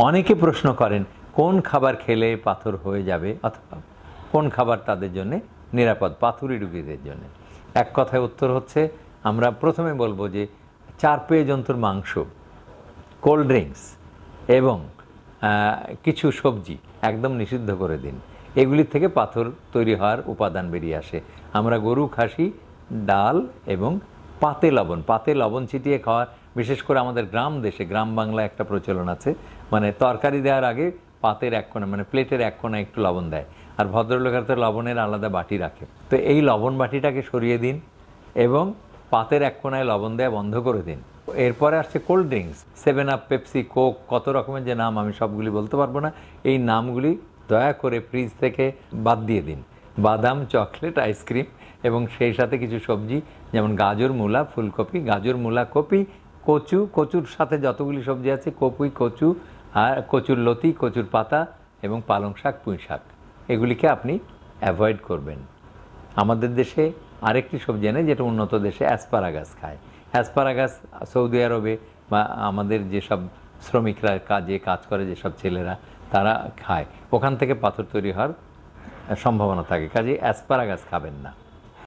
অনেকে প্রশ্ন করেন কোন খাবার খেলে পাথর হয়ে যাবে অথবা কোন খাবার তাদের জন্য নিরাপদ পাথুরি রোগীদের জন্য। এক কথায় উত্তর হচ্ছে, আমরা প্রথমে বলবো যে 4 পেয়ে জন্তুর মাংস, কোল্ড ড্রিঙ্কস এবং কিছু সবজি একদম নিষিদ্ধ করে দিন। এগুলি থেকে পাথর তৈরি হওয়ার উপাদান বেরিয়ে আসে। আমরা গরু, খাসি, ডাল এবং পাতে লবণ ছিটিয়ে খাওয়ার, বিশেষ করে আমাদের গ্রাম দেশে, গ্রাম বাংলায় একটা প্রচলন আছে, মানে তরকারি দেওয়ার আগে পাতের এক কোণা, মানে প্লেটের এক কোণায় একটু লবণ দেয়, আর ভদ্রলোকের তো লবণের আলাদা বাটি রাখে। তো এই লবণ বাটিটাকে সরিয়ে দিন এবং পাতের এক কোণায় লবণ দেওয়া বন্ধ করে দিন। এরপরে আসছে cold drinks, 7 up, Pepsi, Coke, কত রকমের যে নাম, আমি সবগুলি বলতে পারবো না। এই নামগুলি দয়া করে ফ্রিজ থেকে বাদ দিয়ে দিন। বাদাম, চকলেট, আইসক্রিম এবং সেই সাথে কিছু সবজি, যেমন গাজর, মূলা, ফুলকপি, গাজর, মূলা, কপি, কচু, কচুর সাথে যতগুলি সবজি আছে, কপুই, কচু, আর কচুর লতি, কচুর পাতা এবং পালং শাক, পুঁই শাক, এগুলিকে আপনি অ্যাভয়েড করবেন। আমাদের দেশে আরেকটি সবজি এনে, যেটা উন্নত দেশে অ্যাসপারাগাস খায়। অ্যাসপারাগাস সৌদি আরবে বা আমাদের যেসব শ্রমিকরা কাজ করে, যেসব ছেলেরা, তারা খায়, ওখান থেকে পাথর তৈরি হওয়ার সম্ভাবনা থাকে। কাজে অ্যাসপারাগাস খাবেন না।